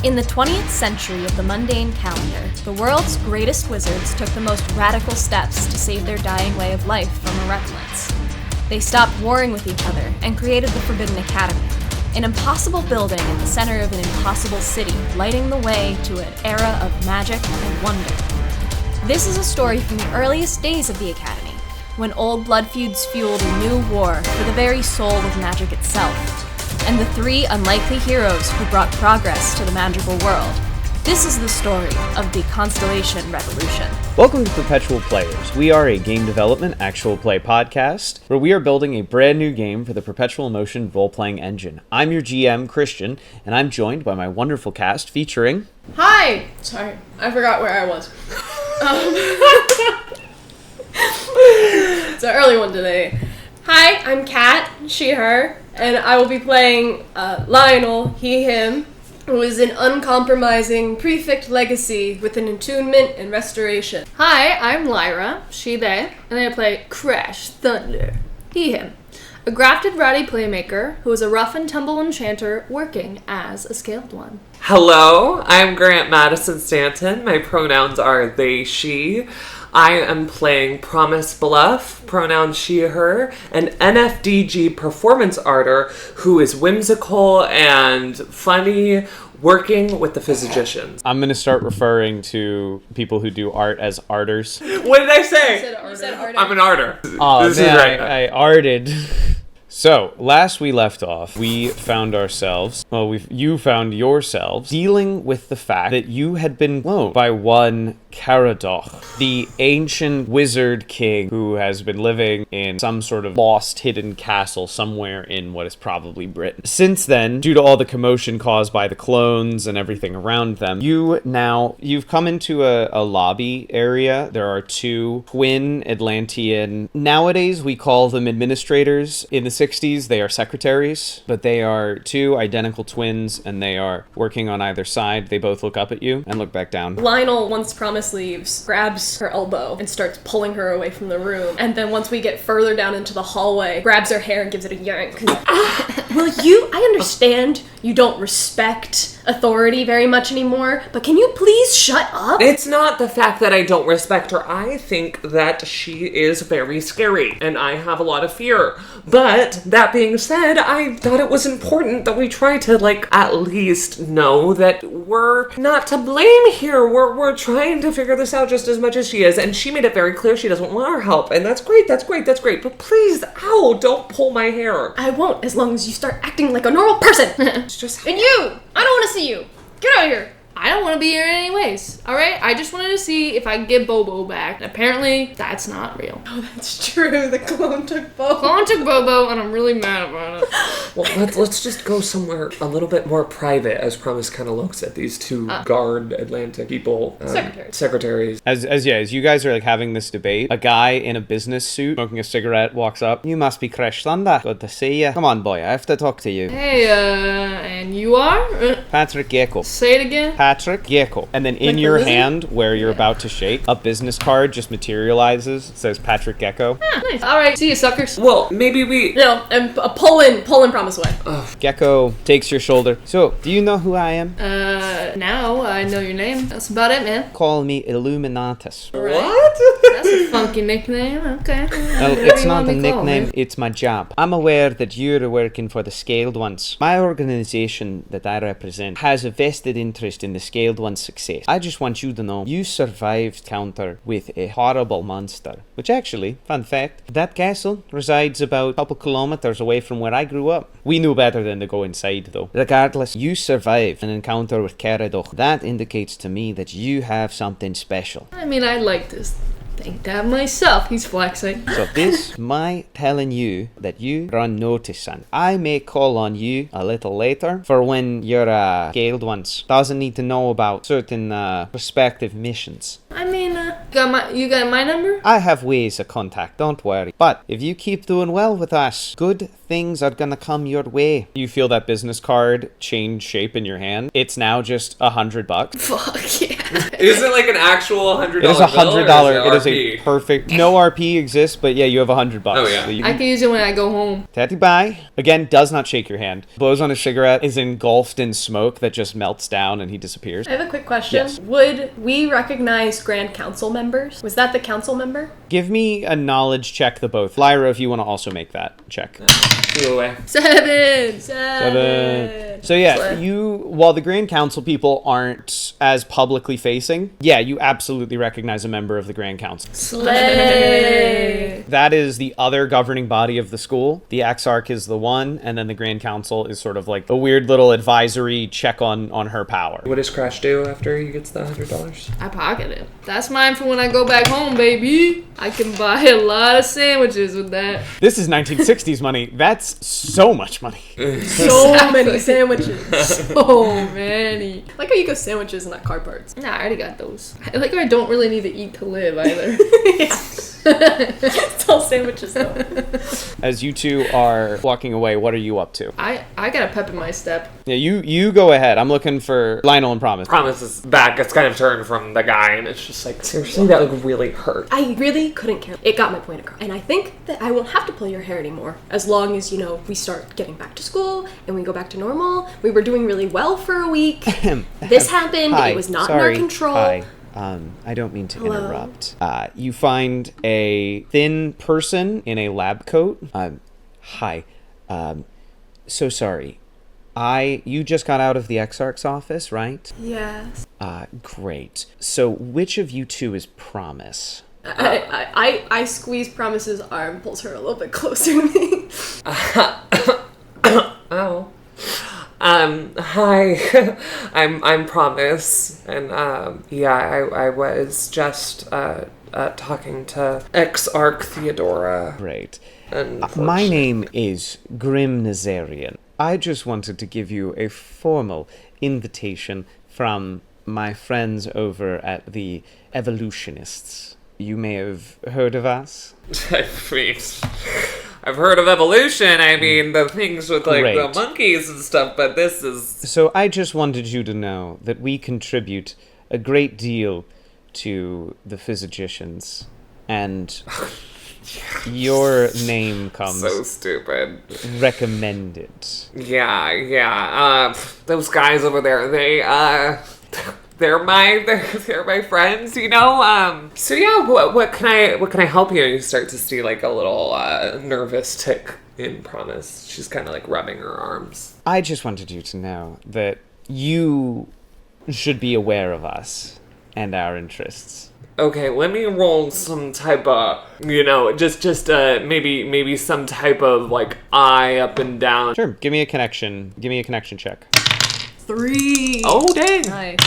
In the 20th century of the mundane calendar, the world's greatest wizards took the most radical steps to save their dying way of life from irrelevance. They stopped warring with each other and created the Forbidden Academy, an impossible building at the center of an impossible city, lighting the way to an era of magic and wonder. This is a story from the earliest days of the Academy, when old blood feuds fueled a new war for the very soul of magic itself, and the three unlikely heroes who brought progress to the magical world. This is the story of the Constellation Revolution. Welcome to Perpetual Players. We are a game development actual play podcast where we are building a brand new game for the Perpetual Motion role-playing engine. I'm your GM, Christian, and I'm joined by my wonderful cast featuring... Hi! Sorry, I forgot where I was. It's an early one today. Hi, I'm Kat, she, her, and I will be playing Lionel, he, him, who is an uncompromising prefect legacy with an attunement and restoration. Hi, I'm Lyra, she, they, and I play Crash Thunder, he, him, a grafted ratty playmaker who is a rough and tumble enchanter working as a scaled one. Hello, I'm Grant Madison Stanton. My pronouns are they, she. I am playing Promise Bluff, pronouns she, her, an NFDG performance arter who is whimsical and funny, working with the physicians. I'm going to start referring to people who do art as arters. What did I say? You said arter. I'm an arter. Oh, This man, is right. I arted. So, last we left off, we found ourselves, you found yourselves, dealing with the fact that you had been cloned by one Caradoc, the ancient wizard king who has been living in some sort of lost hidden castle somewhere in what is probably Britain. Since then, due to all the commotion caused by the clones and everything around them, you've come into a lobby area. There are two twin Atlantean, nowadays we call them administrators. In the 60s, they are secretaries, but they are two identical twins and they are working on either side. They both look up at you and look back down. Lionel, once Promise leaves, grabs her elbow and starts pulling her away from the room. And then once we get further down into the hallway, grabs her hair and gives it a yank. I understand you don't respect authority very much anymore, but can you please shut up? It's not the fact that I don't respect her. I think that she is very scary, and I have a lot of fear. But, that being said, I thought it was important that we try to, at least know that we're not to blame here. We're trying to figure this out just as much as she is, and she made it very clear she doesn't want our help, and that's great. But please, ow, don't pull my hair. I won't, as long as you start acting like a normal person. It's just... And you! I don't want to see you! Get out of here! I don't want to be here anyways, alright? I just wanted to see if I can get Bobo back. Apparently, that's not real. Oh, that's true. The clone took Bobo. Clone took Bobo, and I'm really mad about it. Well, let's just go somewhere a little bit more private as Promise kind of looks at these two guard Atlantic people. Secretaries. As you guys are having this debate, a guy in a business suit smoking a cigarette walks up. You must be Crash Thunder. Good to see you. Come on, boy, I have to talk to you. Hey, and you are? Patrick Gecko. Say it again. Patrick Gecko. And then in your hand, where you're about to shake, a business card just materializes. It says Patrick Gecko. Nice. Alright, see you suckers. Well, maybe we... No, I'm pulling Promise away. Gecko takes your shoulder. So, do you know who I am? Now I know your name. That's about it, man. Call me Illuminatus. What? That's a funky nickname. Okay. Well, it's not a nickname, it's my job. I'm aware that you're working for the Scaled Ones. My organization that I represent has a vested interest in the Scaled One's success. I just want you to know, you survived counter with a horrible monster. Which actually, fun fact, that castle resides about a couple kilometers away from where I grew up. We knew better than to go inside though. Regardless, you survived an encounter with Caradoc. That indicates to me that you have something special. I mean, I'd like to think that myself. He's flexing. So this my telling you that you run notice on. I may call on you a little later for when your Scaled Ones doesn't need to know about certain prospective missions. I mean, you got my number? I have ways of contact, don't worry. But if you keep doing well with us, good things are gonna come your way. You feel that business card change shape in your hand. It's now just $100. Fuck yeah. Is it like an actual $100 It is a $100. It is RP? a perfect. No RP exists, but yeah, you have $100. Oh, yeah. So you I can use it when I go home. Tatty bye. Again, does not shake your hand. Blows on his cigarette, is engulfed in smoke that just melts down and he disappears. I have a quick question. Yes. Would we recognize Grand Council members? Was that the council member? Give me a knowledge check, the both. Lyra, if you want to also make that check. Flew away. 7. 7. So yeah, while the Grand Council people aren't as publicly facing, yeah, you absolutely recognize a member of the Grand Council. Slay. That is the other governing body of the school. The Exarch is the one, and then the Grand Council is sort of like a weird little advisory check on her power. What does Crash do after he gets the $100? I pocket it. That's mine for when I go back home, baby. I can buy a lot of sandwiches with that. This is 1960s money. That's so much money. So many sandwiches. So many. I like how you go sandwiches and not car parts. Nah, I already got those. I like how I don't really need to eat to live either. It's all sandwiches though. As you two are walking away, what are you up to? I got a pep in my step. Yeah, you go ahead. I'm looking for Lionel and Promise. Promise's back gets kind of turned from the guy, and it's just like, seriously, that would really hurt. I really couldn't care. It got my point across. And I think that I won't have to pull your hair anymore. As long as, we start getting back to school and we go back to normal. We were doing really well for a week. This happened. Hi, It was not sorry. in our control. Hi. I don't mean to Hello? interrupt. You find a thin person in a lab coat. Hi. So sorry. You just got out of the Exarch's office, right? Yes. Great. So which of you two is Promise? I squeeze Promise's arm, pulls her a little bit closer to me. Oh. Hi. I'm Promise, and I was just talking to Exarch Theodora. Great. And My name is Grim Nazarian. I just wanted to give you a formal invitation from my friends over at the Evolutionists. You may have heard of us. I mean, I've heard of evolution. I mean, the things with like the Great. monkeys and stuff, but this is So I just wanted you to know that we contribute a great deal to the physicians, and your name comes so stupid. recommended. Yeah. Those guys over there, they're my friends, So yeah, what can I help you? You start to see like a little nervous tick in Promise. She's kind of like rubbing her arms. I just wanted you to know that you should be aware of us and our interests. Okay, let me roll some type of, just maybe some type of like eye up and down. Sure, give me a connection check. 3. Oh dang! Nice.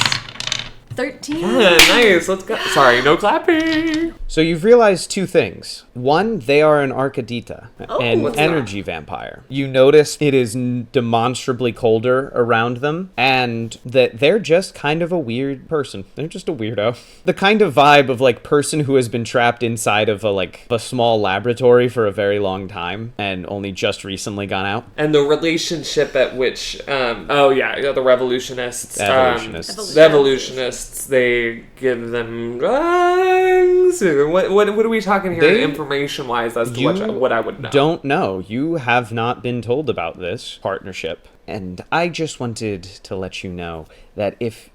13. Yeah, nice. Let's go. Sorry, no clapping. So you've realized two things. One, they are an Arcadita, an what's energy vampire. You notice it is demonstrably colder around them, and that they're just kind of a weird person. They're just a weirdo. The kind of vibe of like person who has been trapped inside of a small laboratory for a very long time and only just recently gone out. And the relationship at which, the revolutionists. The evolutionists, they give them drugs. What are we talking here, information-wise, as to what I would know? Don't know. You have not been told about this partnership. And I just wanted to let you know that if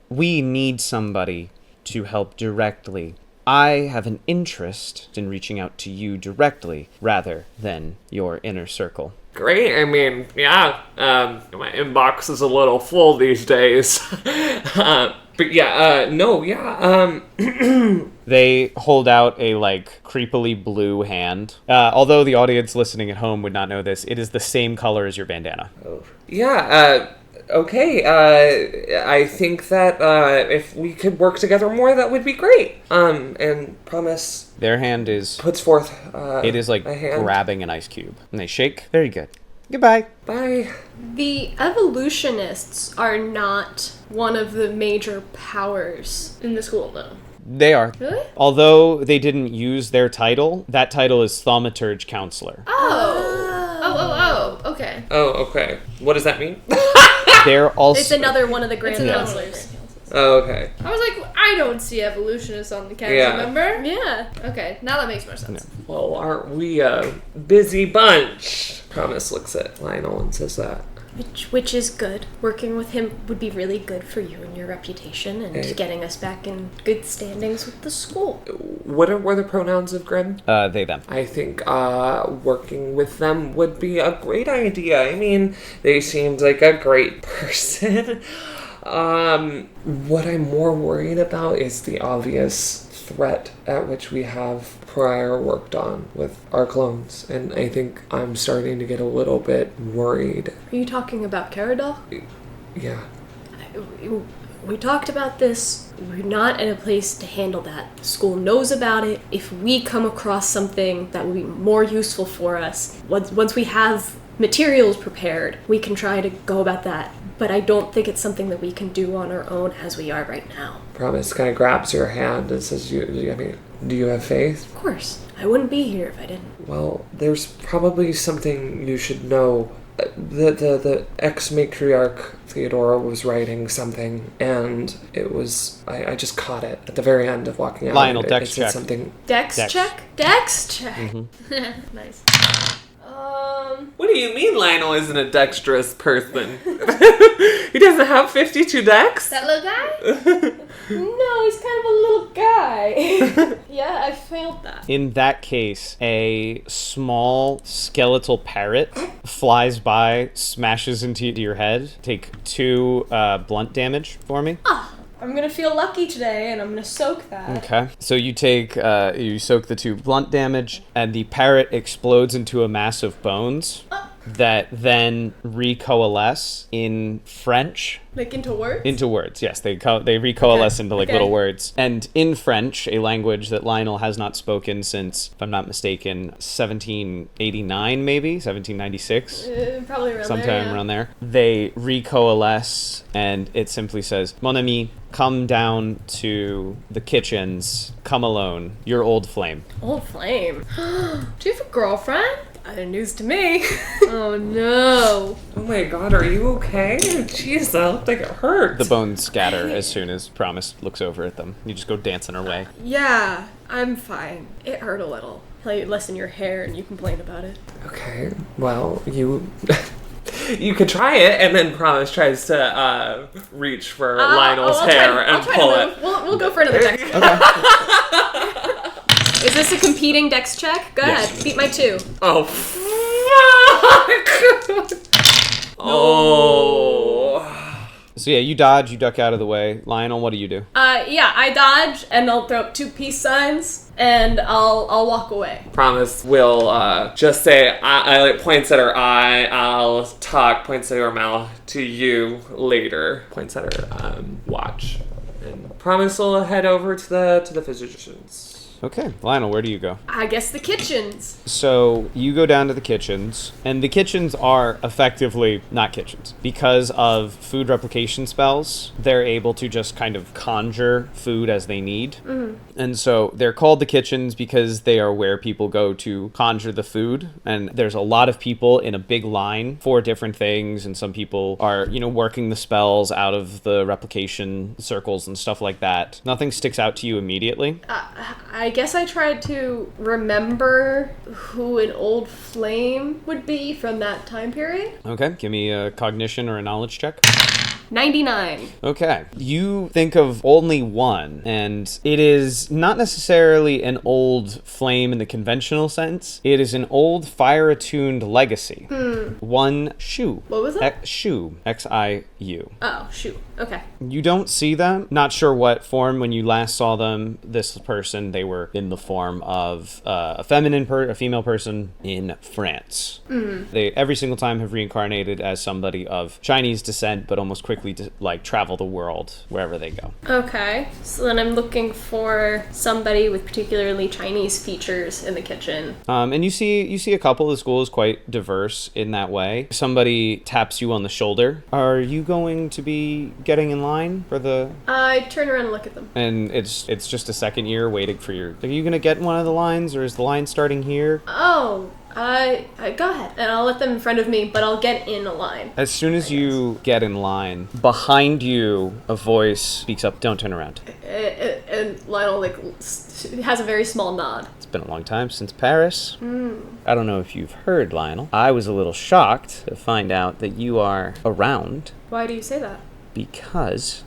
we need somebody to help directly, I have an interest in reaching out to you directly rather than your inner circle. Great. I mean, yeah. My inbox is a little full these days. They hold out a creepily blue hand. Although the audience listening at home would not know this, it is the same color as your bandana. Yeah. Okay. I think that if we could work together more, that would be great. And Promise Their hand is puts forth. it is like a hand. grabbing an ice cube, and they shake. Very good. Goodbye. Bye. The evolutionists are not one of the major powers. In the school, though. They are. Really? Although they didn't use their title, that title is Thaumaturge Counselor. Oh, okay. Oh, okay. What does that mean? They're also It's another one of the grand It's another counselors. Oh, okay. I was like, I don't see evolutionists on the council, Yeah. remember? Yeah. Okay, now that makes more sense. Well, aren't we a busy bunch? Promise looks at Lionel and says that. Which is good. Working with him would be really good for you and your reputation and getting us back in good standings with the school. What were the pronouns of Grim? They, them. I think working with them would be a great idea. I mean, they seemed like a great person. What I'm more worried about is the obvious threat at which we have prior worked on with our clones, and I think I'm starting to get a little bit worried. Are you talking about Caradol? Yeah. We talked about this. We're not in a place to handle that. The school knows about it. If we come across something that would be more useful for us, once we have materials prepared, we can try to go about that. But I don't think it's something that we can do on our own as we are right now. Promise kind of grabs your hand and says, do you have faith? Of course. I wouldn't be here if I didn't. Well, there's probably something you should know. The ex-matriarch Theodora was writing something, and it was... I just caught it at the very end of walking out. Lionel, It dex said check. something... Dex check? Dex check. Mm-hmm. Nice. What do you mean Lionel isn't a dexterous person? He doesn't have 52 dex? That little guy? No, he's kind of a little guy. Yeah, I failed that. In that case, a small skeletal parrot flies by, smashes into your head. Take 2 blunt damage for me. I'm gonna feel lucky today, and I'm gonna soak that. Okay. So you take, you soak the 2 blunt damage, and the parrot explodes into a mass of bones that then recoalesce in French. Like into words? Into words, yes. They recoalesce into like okay. little words. And in French, a language that Lionel has not spoken since, if I'm not mistaken, 1789 maybe? 1796? Probably around Sometime around there. They recoalesce, and it simply says, Mon ami, come down to the kitchens. Come alone. Your old flame. Old flame. Do you have a girlfriend? News to me. Oh no. Oh my god, are you okay? Jeez, that looked like it hurt. The bones scatter as soon as Promise looks over at them. You just go dancing away. Yeah, I'm fine. It hurt a little. Play lessen your hair and you complain about it. Okay, well, you... You could try it, and then Promise tries to reach for Lionel's hair and pull it. We'll go for another dex. Okay. Is this a competing dex check? Go Yes. ahead, beat my 2. Oh, fuck! Oh. So yeah, you dodge, you duck out of the way. Lionel, what do you do? Yeah, I dodge and I'll throw up 2 peace signs and I'll walk away. Promise will just say, I like points at her eye, I'll talk, points at her mouth, to you later, points at her watch. And Promise will head over to the physicians. Okay, Lionel, where do you go? I guess the kitchens. So you go down to the kitchens, and the kitchens are effectively not kitchens. Because of food replication spells, they're able to just kind of conjure food as they need. Mm-hmm. And so they're called the kitchens because they are where people go to conjure the food. And there's a lot of people in a big line for different things, and some people are, working the spells out of the replication circles and stuff like that. Nothing sticks out to you immediately. I guess I tried to remember who an old flame would be from that time period. Okay, give me a cognition or a knowledge check. 99. Okay. You think of only one, and it is not necessarily an old flame in the conventional sense. It is an old fire-attuned legacy. One Shu. What was that? Shu. Xiu. Oh, shoot. Okay. You don't see them. Not sure what form. When you last saw them, this person, they were in the form of a female person in France. They every single time have reincarnated as somebody of Chinese descent, but almost quickly travel the world wherever they go. Okay. So then I'm looking for somebody with particularly Chinese features in the kitchen. And you see a couple. The school is quite diverse in that way. Somebody taps you on the shoulder. Are you going to be getting in line for the... I turn around and look at them. And it's just a second year waiting for your... Are you going to get in one of the lines, or is the line starting here? Oh, Go ahead, and I'll let them in front of me, but I'll get in a line. As soon as you get in line, behind you, a voice speaks up. Don't turn around. And Lionel, has a very small nod. It's been a long time since Paris. I don't know if you've heard, Lionel. I was a little shocked to find out that you are around. Why do you say that? Because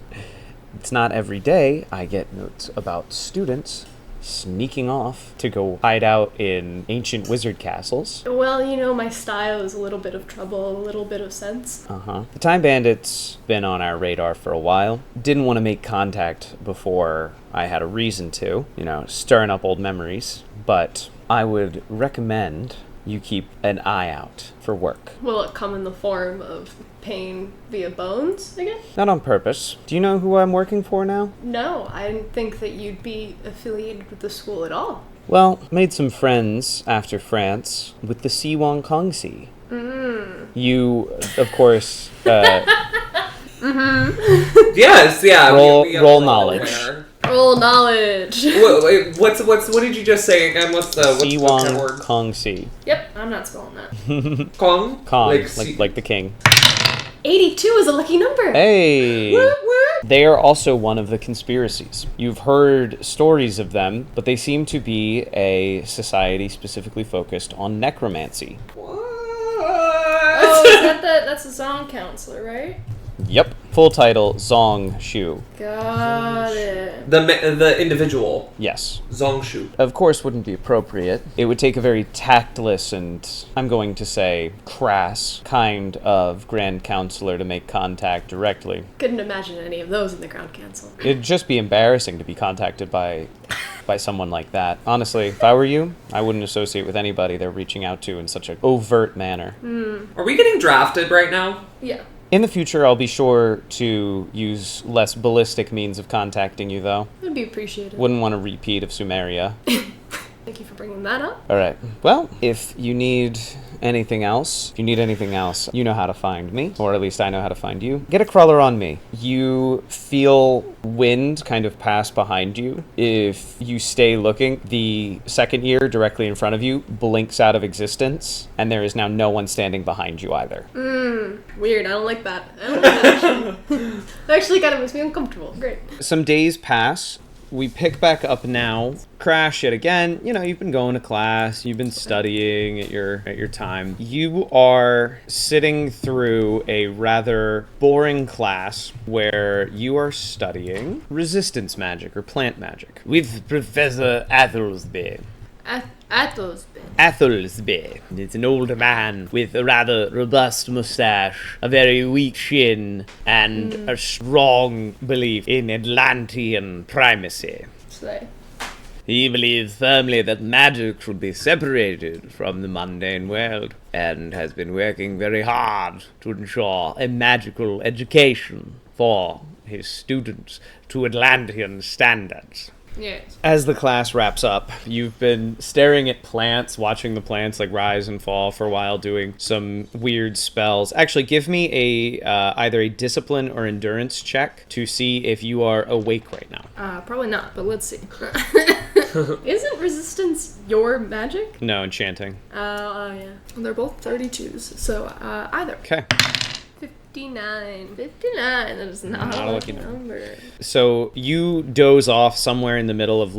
it's not every day I get notes about students sneaking off to go hide out in ancient wizard castles. Well, my style is a little bit of trouble, a little bit of sense. The Time Bandit's been on our radar for a while. Didn't want to make contact before I had a reason to, stirring up old memories. But I would recommend you keep an eye out for work. Will it come in the form of pain via bones again? Not on purpose. Do you know who I'm working for now? No, I didn't think that you'd be affiliated with the school at all. Well, made some friends after France with the Si Wong Kong Si. You, of course, Yes, yeah. roll knowledge. Roll knowledge. Wait, what did you just say again? What's the Si word? Wong Kong Si. Yep, I'm not spelling that. Kong? Kong, Si- like the king. 82 is a lucky number. Hey! What? They are also one of the conspiracies. You've heard stories of them, but they seem to be a society specifically focused on necromancy. Oh, is that's the song counselor, right? Yep. Full title, Zong Shu. Got it. The individual. Yes. Zongshu. Of course wouldn't be appropriate. It would take a very tactless and, I'm going to say, crass kind of Grand Counselor to make contact directly. Couldn't imagine any of those in the Ground Council. It'd just be embarrassing to be contacted by someone like that. Honestly, if I were you, I wouldn't associate with anybody they're reaching out to in such an overt manner. Are we getting drafted right now? Yeah. In the future, I'll be sure to use less ballistic means of contacting you, though. Would be appreciated. Wouldn't want a repeat of Sumeria. Thank you for bringing that up. All right. Well, if you need anything else, you know how to find me, or at least I know how to find you. Get a crawler on me. You feel wind kind of pass behind you. If you stay looking, the second ear directly in front of you blinks out of existence, and there is now no one standing behind you either. Weird. I don't like that. Actually. Actually kind of makes me uncomfortable. Great. Some days pass. We pick back up now. Crash yet again. You've been going to class. You've been studying at your time. You are sitting through a rather boring class where you are studying resistance magic or plant magic with Professor Atholsby. Atholsby. It's an older man with a rather robust mustache, a very weak chin, and a strong belief in Atlantean primacy. Slay. He believes firmly that magic should be separated from the mundane world, and has been working very hard to ensure a magical education for his students to Atlantean standards. Yes. As the class wraps up, you've been staring at plants, watching the plants rise and fall for a while, doing some weird spells. Actually, give me either a discipline or endurance check to see if you are awake right now. Probably not, but let's see. Isn't resistance your magic? No, enchanting. Oh, yeah. They're both 32s, so either. Okay. 59. 59, that is not a lucky number. number. So you doze off somewhere in the middle of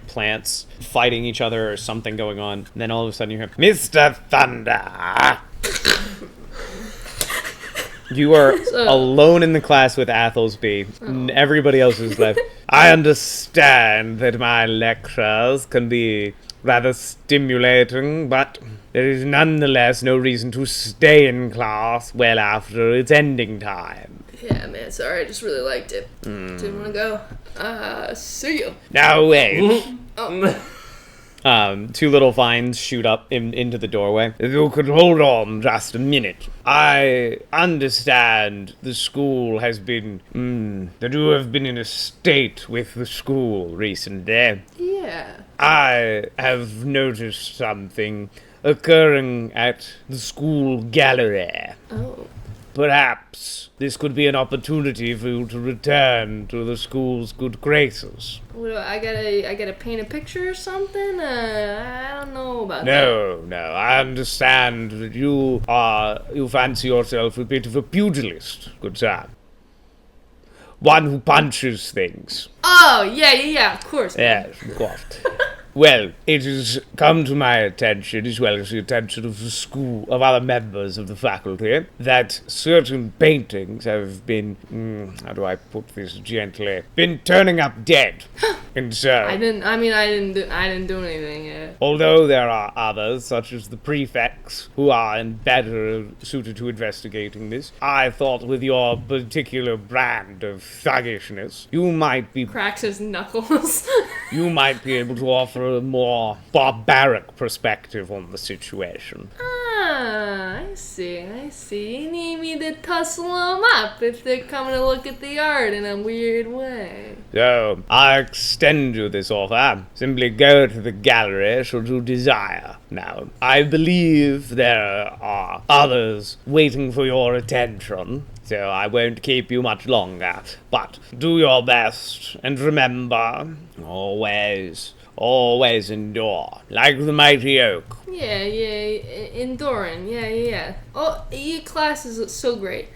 plants fighting each other or something going on. And then all of a sudden you hear, Mr. Thunder! You are alone in the class with Atholsby. Everybody else is left. I understand that my lectures can be rather stimulating, but there is nonetheless no reason to stay in class well after its ending time. Yeah, man, sorry, I just really liked it. Didn't want to go. See you. Now wait. Oh. Two little vines shoot up into the doorway. If you could hold on just a minute. I understand the school has been, that you have been in a state with the school recently. Yeah. I have noticed something occurring at the school gallery. Oh. Perhaps this could be an opportunity for you to return to the school's good graces. I gotta paint a picture or something? I don't know about that. No, I understand that you fancy yourself a bit of a pugilist, good sir. One who punches things. Oh, yeah, of course. Yes, of course. Well, it has come to my attention, as well as the attention of the school, of other members of the faculty, that certain paintings have been, how do I put this gently, been turning up dead. And so, I didn't do anything yet. although there are others, such as the prefects, who are better suited to investigating this, I thought with your particular brand of thuggishness, you might be Cracks his knuckles. you might be able to offer a more barbaric perspective on the situation. I see. You need me to tussle them up if they're coming to look at the art in a weird way. So, I extend you this offer. Simply go to the gallery should you desire. Now, I believe there are others waiting for your attention, so I won't keep you much longer. But do your best, and remember, always endure, like the mighty oak. Yeah, enduring, yeah. Oh, your class is so great.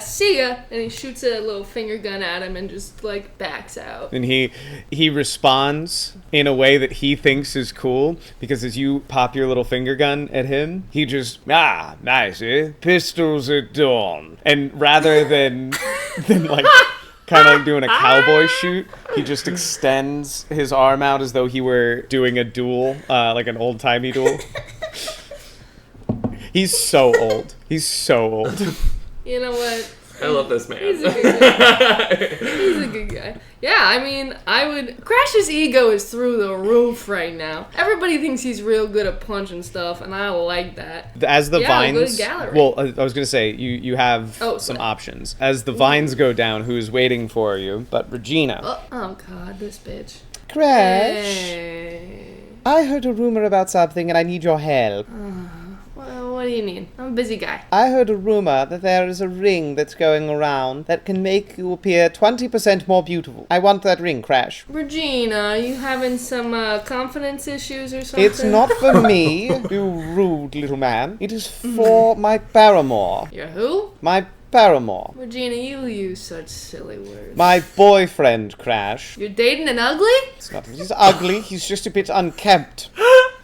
See ya! And he shoots a little finger gun at him and just, backs out. And he responds in a way that he thinks is cool, because as you pop your little finger gun at him, he just, nice, eh? Pistols at dawn. And rather than kind of doing a cowboy shoot, he just extends his arm out as though he were doing a duel, like an old-timey duel. He's so old. You know what? I love this man. He's a good guy. He's a good guy. Yeah, Crash's ego is through the roof right now. Everybody thinks he's real good at punching stuff, and I like that. As the vines... We'll go to gallery. Well, I was going to say, you have some options. As the vines go down, who's waiting for you? But Regina. Oh God, this bitch. Crash, Hey. I heard a rumor about something and I need your help. Well, what do you need? I'm a busy guy. I heard a rumor that there is a ring that's going around that can make you appear 20% more beautiful. I want that ring, Crash. Regina, are you having some confidence issues or something? It's not for me, you rude little man. It is for my paramour. Your who? My paramour. Regina, you use such silly words. My boyfriend, Crash. You're dating an ugly? It's not that he's ugly, he's just a bit unkempt.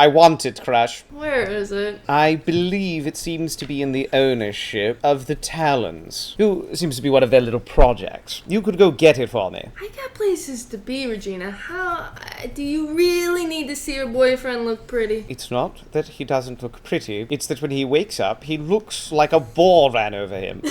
I want it, Crash. Where is it? I believe it seems to be in the ownership of the Talons, who seems to be one of their little projects. You could go get it for me. I got places to be, Regina. How do you really need to see your boyfriend look pretty? It's not that he doesn't look pretty, it's that when he wakes up, he looks like a ball ran over him.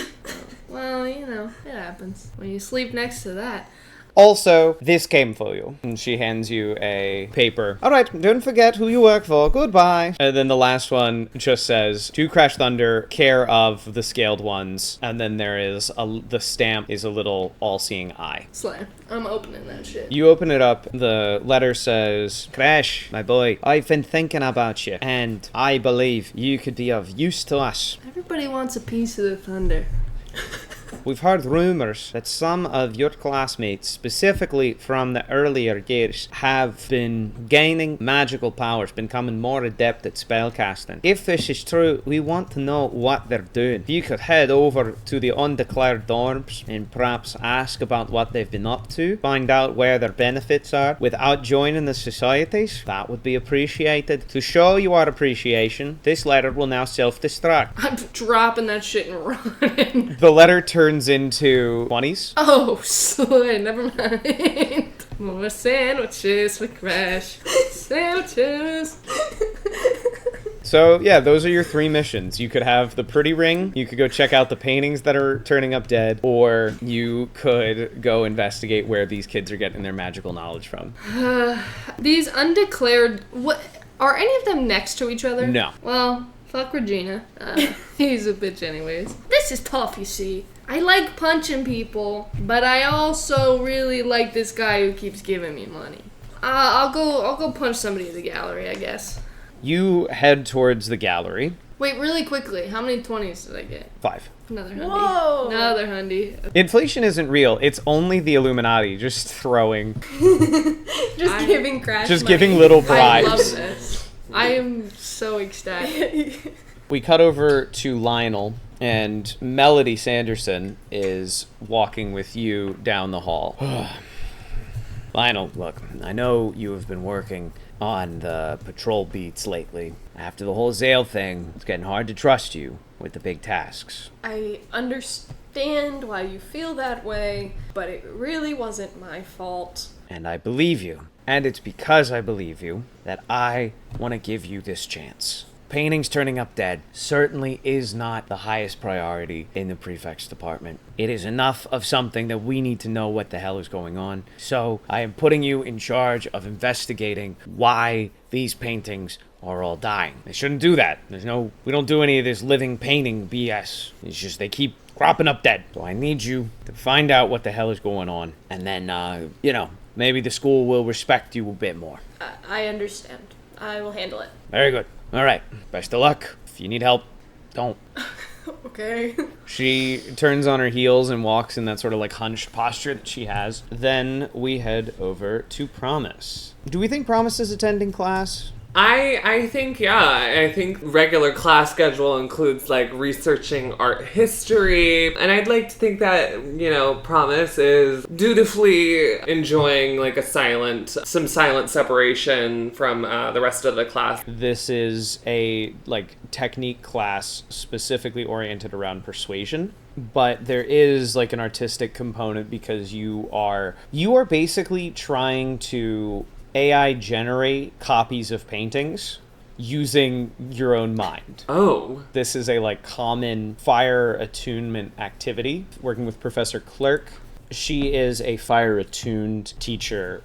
Well, it happens when you sleep next to that. Also, this came for you. And she hands you a paper. All right, don't forget who you work for. Goodbye. And then the last one just says, to Crash Thunder, care of the scaled ones. And then there is the stamp is a little all-seeing eye. Slam. I'm opening that shit. You open it up. The letter says, Crash, my boy, I've been thinking about you. And I believe you could be of use to us. Everybody wants a piece of the thunder. We've heard rumors that some of your classmates, specifically from the earlier years, have been gaining magical powers, becoming more adept at spellcasting. If this is true, we want to know what they're doing. If you could head over to the undeclared dorms and perhaps ask about what they've been up to, find out where their benefits are without joining the societies, that would be appreciated. To show your appreciation, this letter will now self-destruct. I'm dropping that shit and running. The letter turns into 20s. Oh, sorry, never mind. More sandwiches for Crash. Sandwiches. So, yeah, those are your 3 missions. You could have the pretty ring, you could go check out the paintings that are turning up dead, or you could go investigate where these kids are getting their magical knowledge from. These undeclared... What? Are any of them next to each other? No. Well, fuck Regina. He's a bitch anyways. This is tough, you see. I like punching people, but I also really like this guy who keeps giving me money. I'll go punch somebody at the gallery, I guess. You head towards the gallery, Wait, really quickly, how many 20s did I get? 5. Another hundy. Whoa! Another hundy. Inflation isn't real. It's only the Illuminati just throwing, Just giving Crash just money. giving little I love bribes. this. I am so ecstatic. We cut over to Lionel, and Melody Sanderson is walking with you down the hall. Lionel, look, I know you have been working on the patrol beats lately. After the whole Zale thing, it's getting hard to trust you with the big tasks. I understand why you feel that way, but it really wasn't my fault. And I believe you. And it's because I believe you that I want to give you this chance. Paintings turning up dead certainly is not the highest priority in the prefect's department. It is enough of something that we need to know what the hell is going on. So I am putting you in charge of investigating why these paintings are all dying. They shouldn't do that. We don't do any of this living painting BS. It's just they keep cropping up dead. So I need you to find out what the hell is going on. And then, maybe the school will respect you a bit more. I understand. I will handle it. Very good. All right. Best of luck. If you need help, don't. Okay. She turns on her heels and walks in that sort of like hunched posture that she has. Then we head over to Promise. Do we think Promise is attending class? I think, yeah. I think regular class schedule includes, like, researching art history. And I'd like to think that, Promise is dutifully enjoying, like, some silent separation from the rest of the class. This is a, technique class specifically oriented around persuasion. But there is, an artistic component because you are basically trying to AI generate copies of paintings using your own mind. Oh. This is a common fire attunement activity, working with Professor Clerk. She is a fire attuned teacher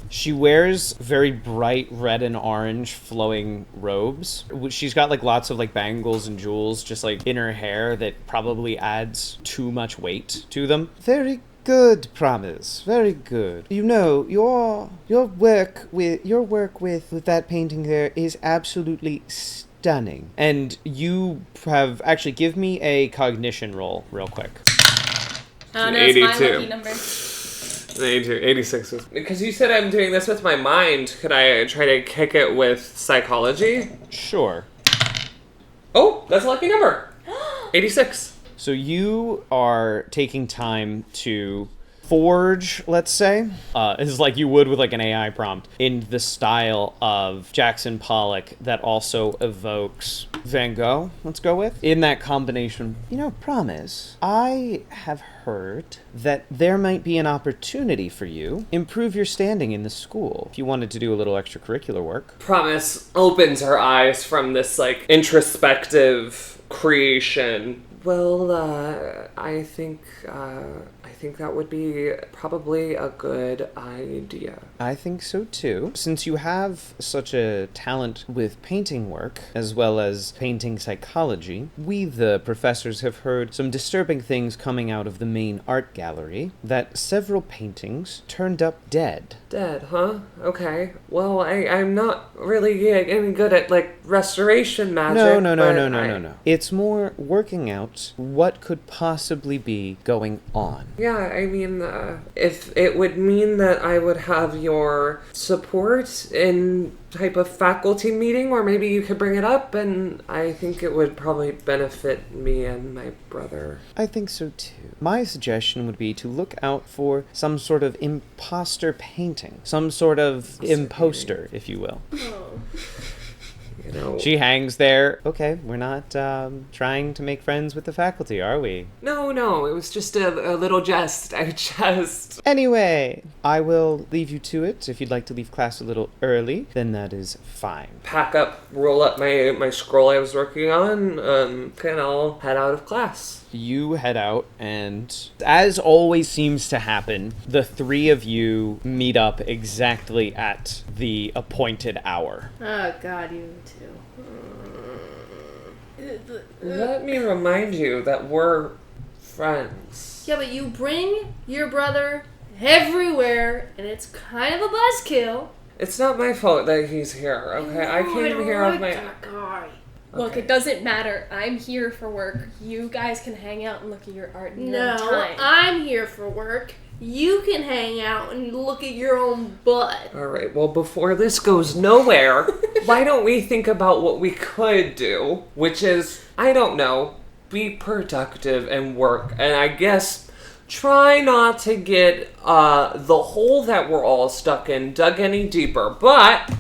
she wears very bright red and orange flowing robes. She's got lots of bangles and jewels just in her hair that probably adds too much weight to them. Very good, Promise. Very good. Your work with that painting there is absolutely stunning. And you have actually give me a cognition roll real quick. Oh no, it's my 82. lucky number. 86. Because you said I'm doing this with my mind, could I try to kick it with psychology? Sure. Oh, that's a lucky number. 86. So you are taking time to forge, let's say, is like you would with an AI prompt, in the style of Jackson Pollock that also evokes Van Gogh, let's go with. In that combination, Promise, I have heard that there might be an opportunity for you improve your standing in the school if you wanted to do a little extracurricular work. Promise opens her eyes from this introspective creation. Well, I think that would be probably a good idea. I think so too. Since you have such a talent with painting work, as well as painting psychology, we, the professors, have heard some disturbing things coming out of the main art gallery, that several paintings turned up dead. Dead, huh? Okay. Well, I'm not really any good at, restoration magic. No. It's more working out what could possibly be going on. Yeah, I mean, if it would mean that I would have your support in type of faculty meeting, or maybe you could bring it up, and I think it would probably benefit me and my brother. I think so too. My suggestion would be to look out for some sort of imposter painting, some sort of imposter, if you will. Oh. She hangs there. Okay, we're not trying to make friends with the faculty, are we? No, it was just a little jest. Anyway, I will leave you to it. If you'd like to leave class a little early, then that is fine. Pack up, roll up my scroll I was working on, and I'll head out of class. You head out, and as always seems to happen, the three of you meet up exactly at the appointed hour. Oh god, you two. Let me remind you that we're friends. Yeah, but you bring your brother everywhere, and it's kind of a buzzkill. It's not my fault that he's here, okay? I came here on my... Guy. Look, it doesn't matter. I'm here for work. You guys can hang out and look at your art in your own time. I'm here for work. You can hang out and look at your own butt. All right, well, before this goes nowhere, why don't we think about what we could do, which is, I don't know, be productive and work, and I guess try not to get the hole that we're all stuck in dug any deeper, but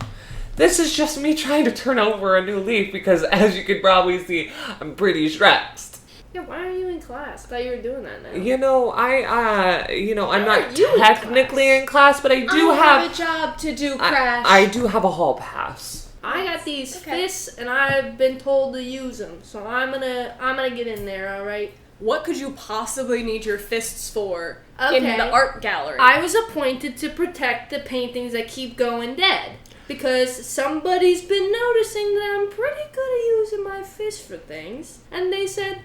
this is just me trying to turn over a new leaf because, as you could probably see, I'm pretty stressed. Yeah, why are you in class? I thought you were doing that now. You know, I'm not technically in class, but I do have a job to do, Crash. I do have a hall pass. I got these fists, and I've been told to use them, so I'm gonna get in there. All right. What could you possibly need your fists for in Okay. the art gallery? I was appointed to protect the paintings that keep going dead. Because somebody's been noticing that I'm pretty good at using my fist for things. And they said,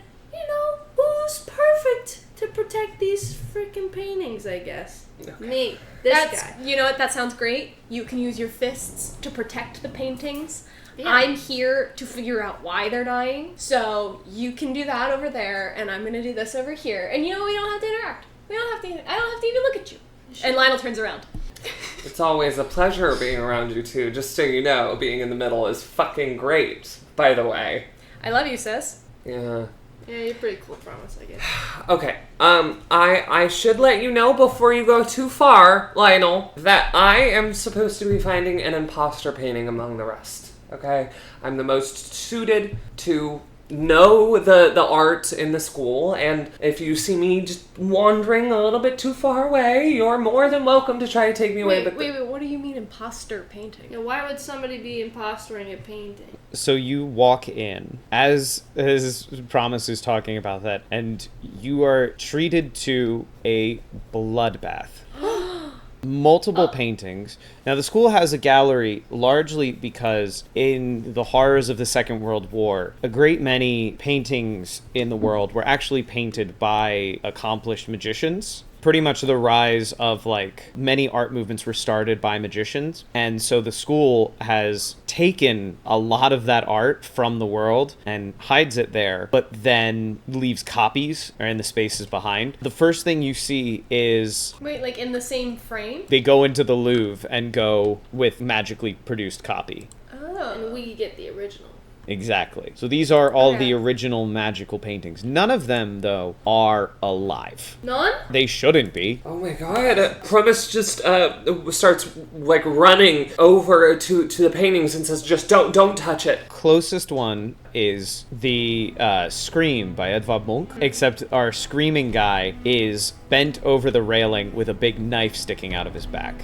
who's perfect to protect these freaking paintings, I guess? Okay. Me. This guy. You know what? That sounds great. You can use your fists to protect the paintings. Yeah. I'm here to figure out why they're dying. So you can do that over there, and I'm gonna do this over here. And we don't have to interact. I don't have to even look at you. And Lionel turns around. It's always a pleasure being around you two, just so you know, being in the middle is fucking great, by the way. I love you, sis. Yeah. Yeah, you're pretty cool, promise, I guess. Okay, I should let you know before you go too far, Lionel, that I am supposed to be finding an imposter painting among the rest, okay? I'm the most suited to know the art in the school, and if you see me just wandering a little bit too far away, you're more than welcome to try to take me away. Wait, what do you mean imposter painting? Yeah, why would somebody be impostering a painting? So you walk in, as Promise is talking about that, and you are treated to a bloodbath. Multiple paintings. Now, the school has a gallery largely because in the horrors of the Second World War, a great many paintings in the world were actually painted by accomplished magicians. Pretty much the rise of many art movements were started by magicians, and so the school has taken a lot of that art from the world and hides it there, but then leaves copies or in the spaces behind. The first thing you see is Wait, in the same frame? they go into the Louvre and go with magically produced copy. Oh. And we get the original. Exactly. So these are all Okay. the original magical paintings. None of them, though, are alive. None? They shouldn't be. Oh my god, Promise just starts running over to the paintings and says, just don't touch it. Closest one is the Scream by Edvard Munch, except our screaming guy is bent over the railing with a big knife sticking out of his back.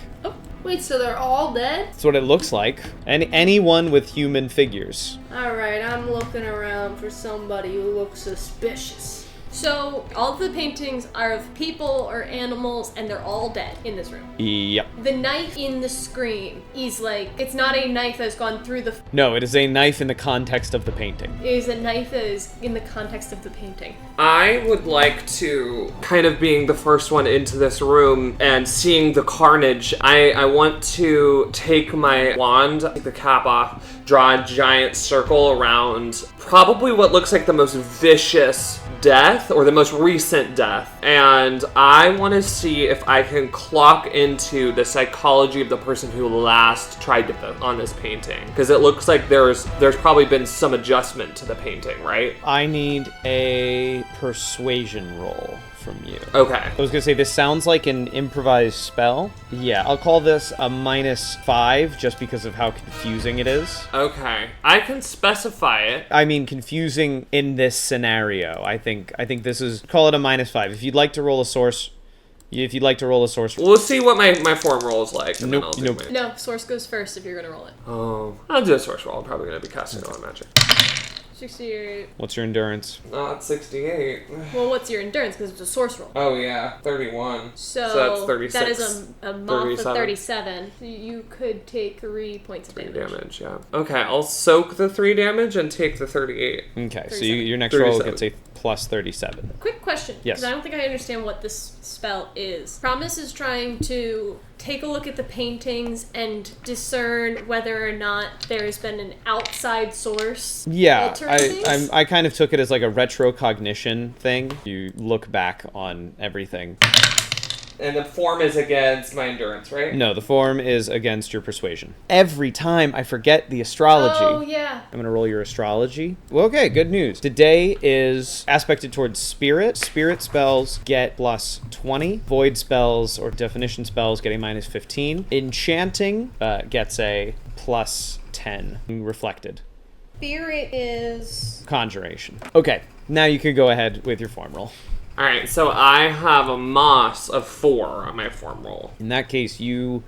Wait, so they're all dead? That's what it looks like. And anyone with human figures. Alright, I'm looking around for somebody who looks suspicious. So, all the paintings are of people or animals, and they're all dead in this room. Yep. The knife in the Scream is it's not a knife that's gone through the... No, it is a knife in the context of the painting. It is a knife that is in the context of the painting. I would like to, kind of being the first one into this room and seeing the carnage, I want to take my wand, take the cap off, draw a giant circle around probably what looks like the most vicious death, or the most recent death, and I want to see if I can clock into the psychology of the person who last tried to put on this painting, because it looks like there's probably been some adjustment to the painting, right? I need a persuasion roll from you. Okay. I was gonna say, this sounds like an improvised spell. Yeah, I'll call this a -5 just because of how confusing it is. Okay. I can specify it. I mean, confusing in this scenario. I think this is, call it a -5. If you'd like to roll a source, We'll see what my form roll is like. And Nope, then I'll do nope. my... No, source goes first if you're gonna roll it. Oh, I'll do a source roll. I'm probably going to be casting it on magic. 68. What's your endurance? Not 68. Well, what's your endurance? Because it's a source roll. Oh, yeah. 31. So that's 36. that is a moth of 37. 37. So you could take 3 points of 3 damage. damage, yeah. Okay, I'll soak the 3 damage and take the 38. Okay, so 37. your next roll 37. gets a +37. Quick question. Yes. Because I don't think I understand what this spell is. Promise is trying to take a look at the paintings and discern whether or not there's been an outside source? Yeah, altering these? I kind of took it as like a retrocognition thing. You look back on everything. And the form is against my endurance, right? No, the form is against your persuasion. Every time I forget the astrology. Oh, yeah. I'm going to roll your astrology. Well, okay, good news. Today is aspected towards spirit. Spirit spells get plus 20. Void spells or definition spells get a minus 15. Enchanting gets a plus 10. Reflected. Spirit is... Conjuration. Okay, now you can go ahead with your form roll. Alright, so I have a moss of 4 on my form roll. In that case, you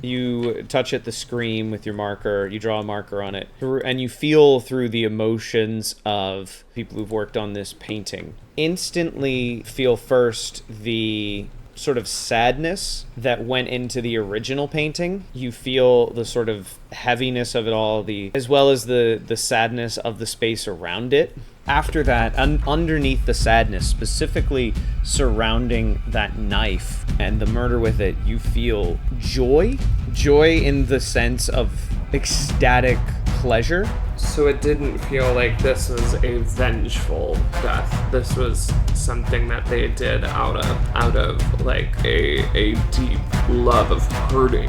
touch at the screen with your marker, you draw a marker on it, and you feel through the emotions of people who've worked on this painting. Instantly feel first the sort of sadness that went into the original painting. You feel the sort of heaviness of it all, as well as the sadness of the space around it. After that, underneath the sadness, specifically surrounding that knife and the murder with it, you feel joy. Joy in the sense of ecstatic pleasure. So it didn't feel like this was a vengeful death. This was something that they did out of like a deep love of hurting.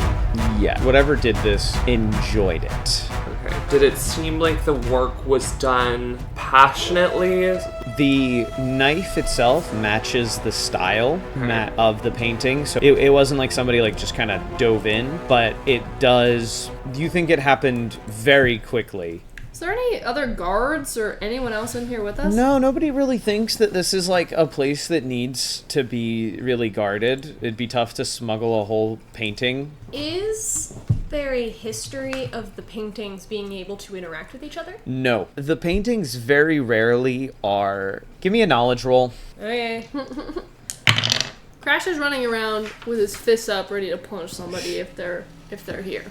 Yeah. Whatever did this enjoyed it. Okay. Did it seem like the work was done passionately? The knife itself matches the style of the painting, so it wasn't like somebody like just kind of dove in, but it does. You think it happened very quickly. Is there any other guards or anyone else in here with us? No, nobody really thinks that this is like a place that needs to be really guarded. It'd be tough to smuggle a whole painting. Is there a history of the paintings being able to interact with each other? No. The paintings very rarely are... Give me a knowledge roll. Okay. Crash is running around with his fists up, ready to punch somebody if they're here.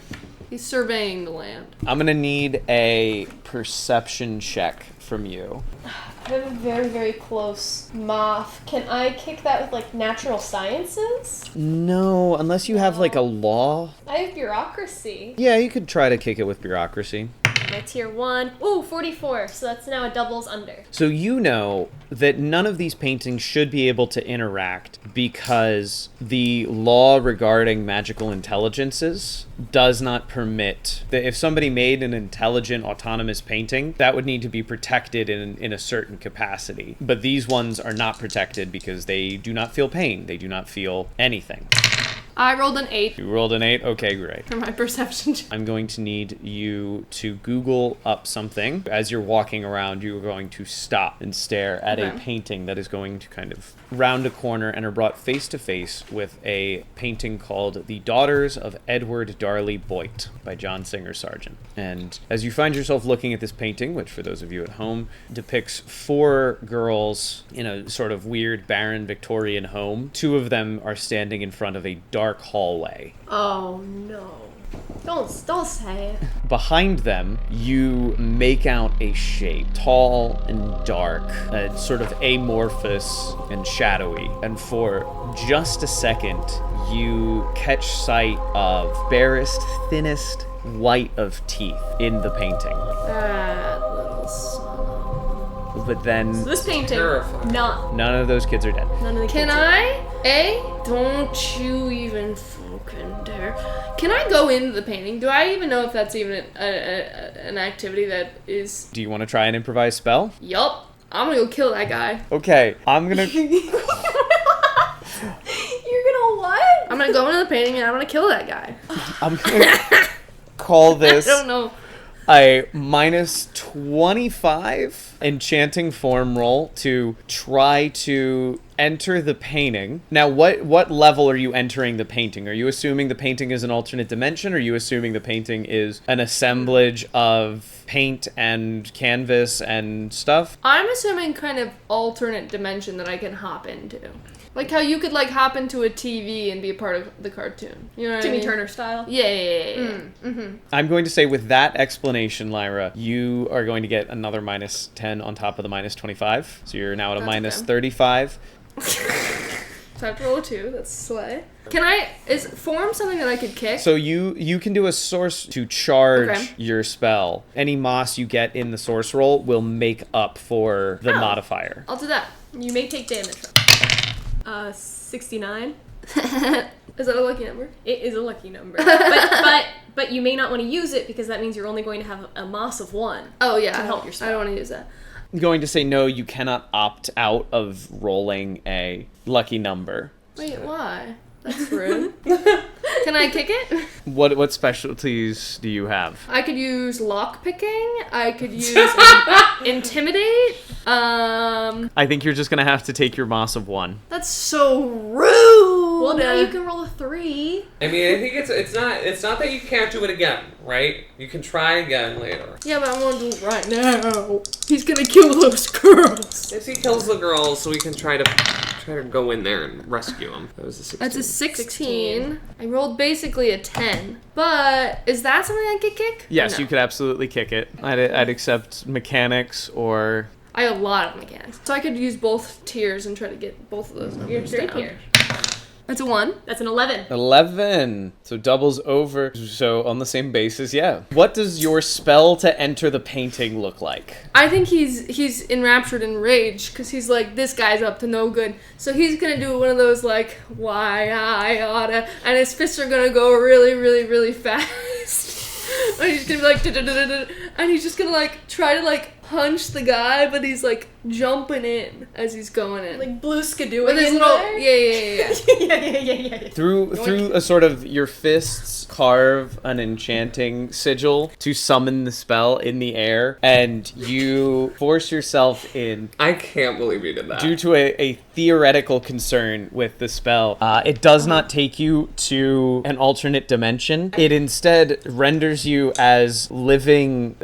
He's surveying the land. I'm gonna need a perception check from you. I have a very, very close moth. Can I kick that with, like, natural sciences? No, unless you have like a law. I have bureaucracy. Yeah, you could try to kick it with bureaucracy. My tier 1. Ooh, 44. So that's now a doubles under. So you know that none of these paintings should be able to interact because the law regarding magical intelligences does not permit that if somebody made an intelligent autonomous painting, that would need to be protected in a certain capacity. But these ones are not protected because they do not feel pain. They do not feel anything. I rolled an 8 You rolled an 8? Okay, great. for my perception. I'm going to need you to Google up something. As you're walking around, you are going to stop and stare at a Okay. painting that is going to kind of round a corner and are brought face to face with a painting called The Daughters of Edward Darley Boyt by John Singer Sargent. And as you find yourself looking at this painting, which for those of you at home depicts 4 girls in a sort of weird barren Victorian home, 2 of them are standing in front of a dark hallway. Oh, no. Don't say it. Behind them, you make out a shape, tall and dark, sort of amorphous and shadowy. And for just a second, you catch sight of barest, thinnest white of teeth in the painting. That little son. But then This painting, Terrifying. none of those kids are dead. none of the Can kids I? Don't you even fucking dare. Can I go into the painting? Do I even know if that's even an activity that is... Do you want to try an improvised spell? Yup. I'm gonna go kill that guy. Okay, I'm gonna... You're gonna what? I'm gonna go into the painting and I'm gonna kill that guy. I'm gonna call I this don't know. a minus 25 enchanting form roll to try to enter the painting. Now, what level are you entering the painting? Are you assuming the painting is an alternate dimension? Or are you assuming the painting is an assemblage of paint and canvas and stuff? I'm assuming kind of alternate dimension that I can hop into. Like how you could like hop into a TV and be a part of the cartoon. You know what I Timmy mean? Turner style. Yeah. I'm going to say with that explanation, Lyra, you are going to get another minus 10 on top of the minus 25. So you're now at a That's minus okay. 35. So I have to roll a 2. That's slay. Is form something that I could kick? So you can do a source to charge Okay. your spell. Any moss you get in the source roll will make up for the modifier. I'll do that. You may take damage. 69. Is that a lucky number? It is a lucky number. But you may not want to use it because that means you're only going to have a moss of 1. Oh, yeah. To help your spell. I don't want to use that. I'm going to say no, you cannot opt out of rolling a lucky number. Wait, why? That's rude. Can I kick it? What specialties do you have? I could use lockpicking. I could use intimidate. I think you're just gonna have to take your moss of 1. That's so rude. Well, now you can roll a 3. I mean, I think it's not that you can't do it again, right? You can try again later. Yeah, but I want to do it right now. He's gonna kill those girls. If he kills the girls, we can try to go in there and rescue him. That was a 16. That's a 16. I rolled basically a 10. But is that something I could kick? Yes, No. you could absolutely kick it. I'd accept mechanics or... I have a lot of mechanics. So I could use both tiers and try to get both of those numbers You're down. 3 here. That's a 1. That's an 11. 11. So doubles over. So on the same basis, yeah. What does your spell to enter the painting look like? I think he's enraptured in rage because he's like, this guy's up to no good. So he's gonna do one of those like, why I oughta, and his fists are gonna go really, really, really fast. And he's gonna be like, "Da-da-da-da-da," and he's just gonna like try to like punch the guy, but he's like jumping in as he's going in. Like blue skidoo with his in little, there? yeah. Through a sort of your fists carve an enchanting sigil to summon the spell in the air, and you force yourself in. I can't believe you did that. Due to a theoretical concern with the spell, it does not take you to an alternate dimension. It instead renders you as living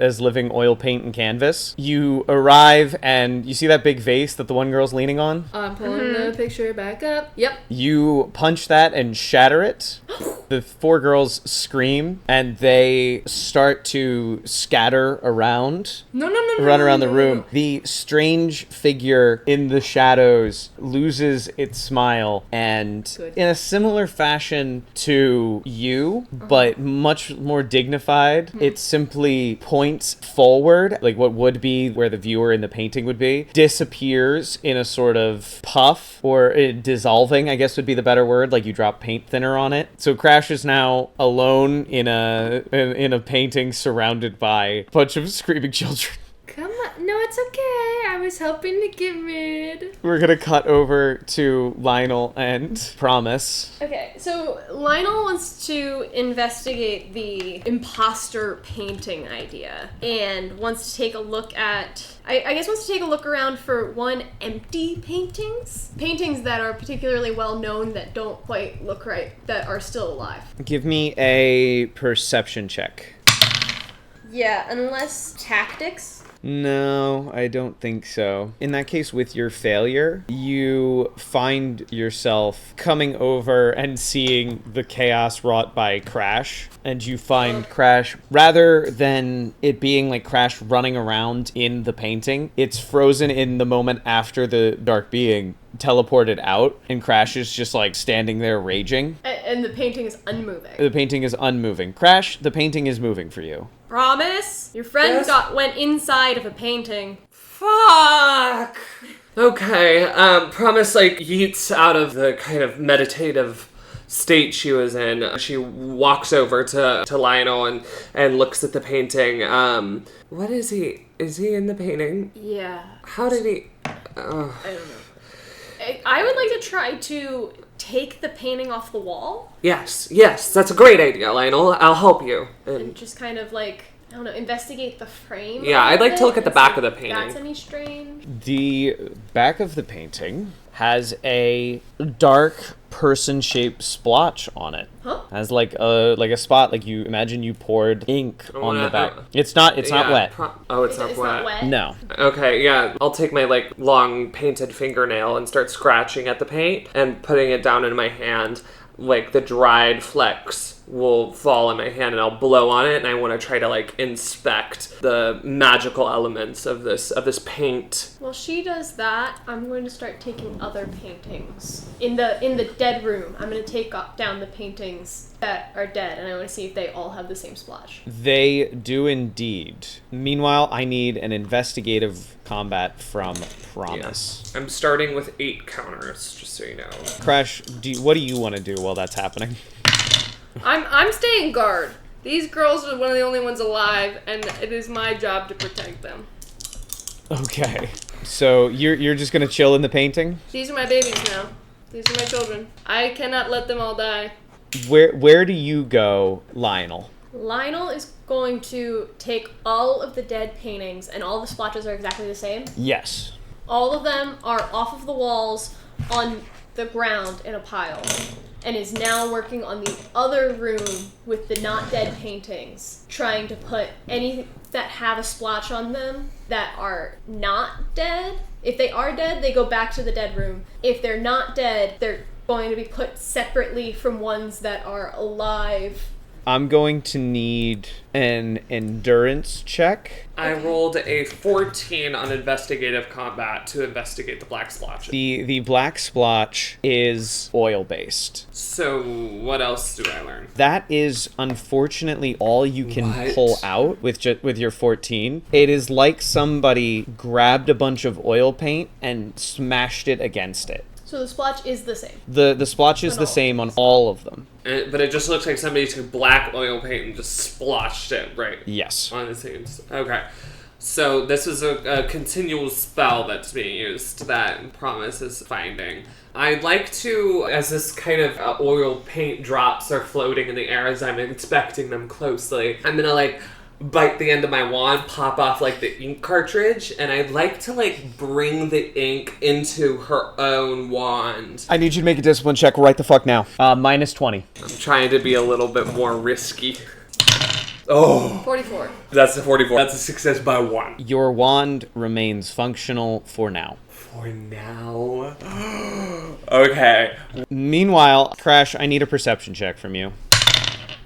oil paint and canvas. You arrive and you see that big vase that the one girl's leaning on? I'm pulling the picture back up. Yep. You punch that and shatter it. The 4 girls scream and they start to scatter around. Run around the room. The strange figure in the shadows loses its smile and in a similar fashion to you, but much more dignified, it simply points forward, like what would be where the viewer in the painting would be, disappears in a sort of puff, or dissolving, I guess would be the better word, like you drop paint thinner on it. So Crash is now alone in a painting surrounded by a bunch of screaming children. Come on. No, it's okay. I was helping to get rid. We're gonna cut over to Lionel and Promise. Okay, so Lionel wants to investigate the imposter painting idea and wants to take a look at, I guess wants to take a look around for empty paintings. Paintings that are particularly well known that don't quite look right, that are still alive. Give me a perception check. Yeah, unless tactics. No, I don't think so. In that case, with your failure, you find yourself coming over and seeing the chaos wrought by Crash. And you find Crash, rather than it being like Crash running around in the painting, it's frozen in the moment after the dark being teleported out, and Crash is just like standing there raging. And the painting is unmoving. The painting is unmoving. Crash, the painting is moving for you. Promise? Your friend Yes? went inside of a painting. Fuck! Okay, Promise, like, yeets out of the kind of meditative state she was in. She walks over to Lionel and looks at the painting. What is he? Is he in the painting? Yeah. How did he... I don't know. I would like to try to take the painting off the wall Yes, that's a great idea, Lionel. I'll help you. and just kind of like, I don't know, investigate the frame. Yeah, I'd like to look at the and back see of the if painting. That's any strange. The back of the painting has a dark person-shaped splotch on it. Huh? Has like a spot, like you imagine you poured ink on the back. It's not not Yeah, wet. It's not It's wet. not wet. No. Okay, yeah. I'll take my, like, long painted fingernail and start scratching at the paint and putting it down in my hand. Like, the dried flecks will fall in my hand and I'll blow on it, and I want to try to like inspect the magical elements of this paint. While she does that, I'm going to start taking other paintings. In the dead room, I'm going to take down the paintings that are dead, and I want to see if they all have the same splotch. They do indeed. Meanwhile, I need an investigative combat from Promise. I'm starting with 8 counters, just so you know. Crash, what do you want to do while that's happening? I'm staying guard. These girls are one of the only ones alive, and it is my job to protect them. Okay. So you're just gonna chill in the painting? These are my babies now. These are my children. I cannot let them all die. Where do you go, Lionel? Lionel is going to take all of the dead paintings, and all the splotches are exactly the same. Yes. All of them are off of the walls on the ground in a pile, and is now working on the other room with the not dead paintings, trying to put any that have a splotch on them that are not dead. If they are dead, they go back to the dead room. If they're not dead, they're going to be put separately from ones that are alive. I'm going to need an endurance check. I rolled a 14 on investigative combat to investigate the black splotches. The black splotch is oil-based. So what else do I learn? That is unfortunately all you can What? pull out with your 14. It is like somebody grabbed a bunch of oil paint and smashed it against it. So the splotch is the same. The splotch is the same on all of them. But it just looks like somebody took black oil paint and just splotched it, right? Yes. On the seams. Okay. So this is a continual spell that's being used that Promise is finding. I'd like to, as this kind of oil paint drops are floating in the air as I'm inspecting them closely, I'm gonna like bite the end of my wand, pop off like the ink cartridge, and I'd like to like bring the ink into her own wand. I need you to make a discipline check right the fuck now. Minus 20. I'm trying to be a little bit more risky. Oh, 44. that's a 44. That's a success by 1. Your wand remains functional for now. For now. Okay. Meanwhile, Crash, I need a perception check from you.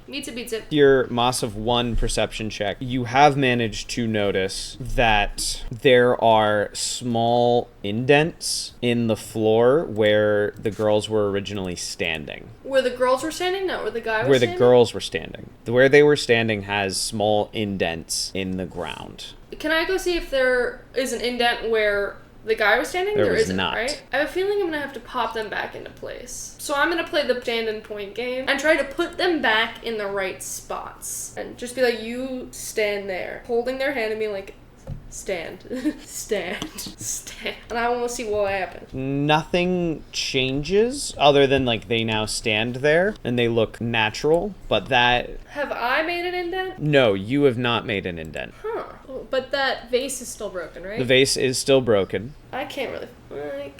Meets it, beats it. Your Moss of 1 perception check, you have managed to notice that there are small indents in the floor where the girls were originally standing. Where the girls were standing? Not where the guy was Where standing? the girls were standing. Where they were standing has small indents in the ground. Can I go see if there is an indent where the guy was standing? There was isn't, not. Right? I have a feeling I'm going to have to pop them back into place. So I'm going to play the stand and point game and try to put them back in the right spots. And just be like, you stand there. Holding their hand and being like, stand. Stand. Stand. And I want to see what happens. Nothing changes other than like they now stand there and they look natural, but that... Have I made an indent? No, you have not made an indent. Huh. But that vase is still broken, right? The vase is still broken. I can't really...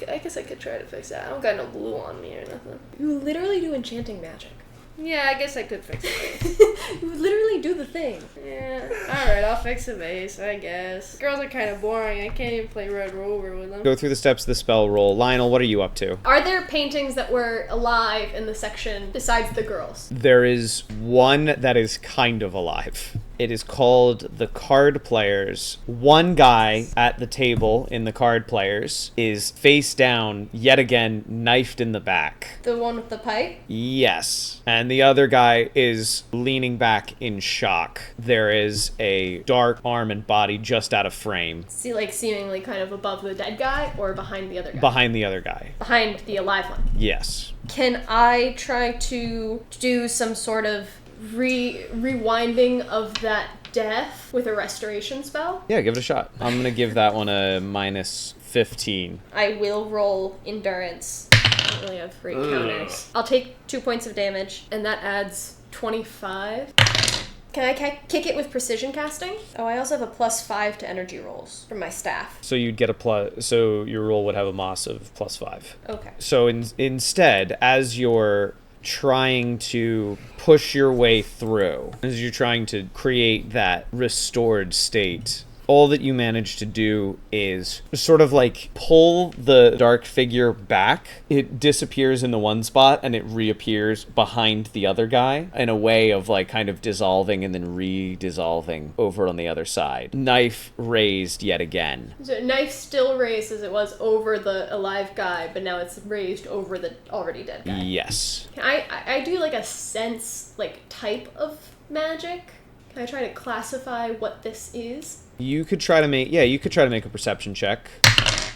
I guess I could try to fix that. I don't got no glue on me or nothing. You literally do enchanting magic. Yeah, I guess I could fix it. You literally do the thing. Yeah, alright, I'll fix the vase, I guess. Girls are kind of boring. I can't even play Red Rover with them. Go through the steps of the spell roll. Lionel, what are you up to? Are there paintings that were alive in the section besides the girls? There is one that is kind of alive. It is called the Card Players. One guy at the table in the Card Players is face down, yet again, knifed in the back. The one with the pipe? Yes. And the other guy is leaning back in shock. There is a dark arm and body just out of frame. See, like seemingly kind of above the dead guy or behind the other guy? Behind the other guy. Behind the alive one. Yes. Can I try to do some sort of rewinding of that death with a restoration spell? Yeah, give it a shot. I'm going to give that one a minus 15. I will roll endurance. I don't really have 3 counters. I'll take 2 points of damage, and that adds 25. Can I kick it with precision casting? Oh, I also have a +5 to energy rolls from my staff. So you'd get a plus. So your roll would have a moss of +5. Okay. So instead, as you're trying to push your way through, as you're trying to create that restored state all that you manage to do is sort of like pull the dark figure back. It disappears in the one spot and it reappears behind the other guy in a way of like kind of dissolving and then re-dissolving over on the other side. Knife raised yet again. So knife still raised as it was over the alive guy, but now it's raised over the already dead guy. Yes. Can I do like a sense, like type of magic? Can I try to classify what this is? You could try to make a perception check.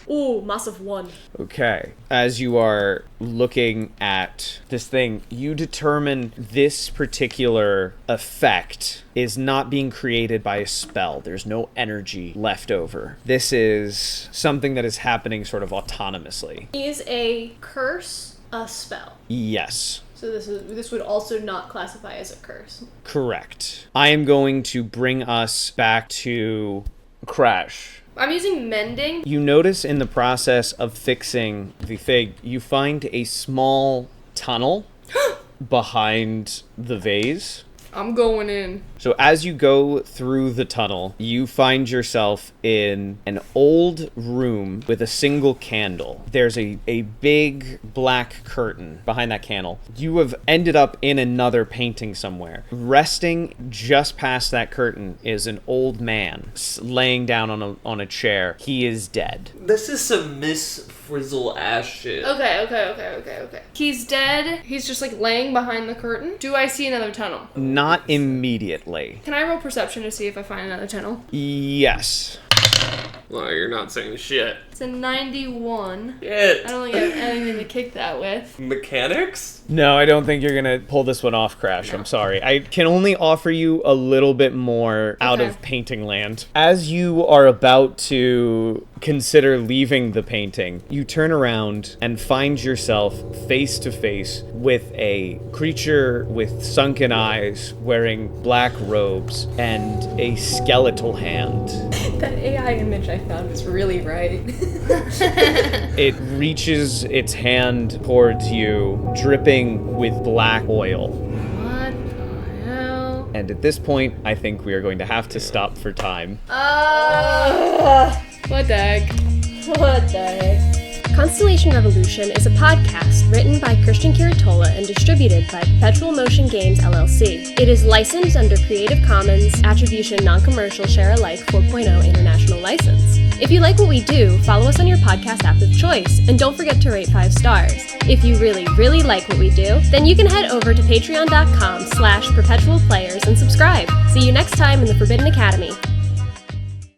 Ooh, massive 1. Okay. As you are looking at this thing, you determine this particular effect is not being created by a spell. There's no energy left over. This is something that is happening sort of autonomously. Is a curse a spell? Yes. So this would also not classify as a curse. Correct. I am going to bring us back to Crash. I'm using mending. You notice in the process of fixing the thing, you find a small tunnel behind the vase. I'm going in. So as you go through the tunnel, you find yourself in an old room with a single candle. There's a big black curtain behind that candle. You have ended up in another painting somewhere. Resting just past that curtain is an old man laying down on a chair. He is dead. This is some Miss Frizzle ass shit. Okay. He's dead. He's just like laying behind the curtain. Do I see another tunnel? Not immediately. Can I roll perception to see if I find another tunnel? Yes. Well, you're not saying shit. It's a 91. Shit. I don't think I have anything to kick that with. Mechanics? No, I don't think you're gonna pull this one off, Crash. I'm sorry. I can only offer you a little bit more out of painting land. As you are about to consider leaving the painting, you turn around and find yourself face to face with a creature with sunken eyes, wearing black robes, and a skeletal hand. That AI image I found is really right. It reaches its hand towards you, dripping with black oil. What the hell? And at this point, I think we are going to have to stop for time. What the heck? What the heck? Constellation Revolution is a podcast written by Christian Kiritola and distributed by Perpetual Motion Games LLC. It is licensed under Creative Commons Attribution Non-Commercial Share Alike 4.0 International License. If you like what we do, follow us on your podcast app of choice, and don't forget to rate 5 stars. If you really, really like what we do, then you can head over to patreon.com/perpetualplayers and subscribe. See you next time in the Forbidden Academy.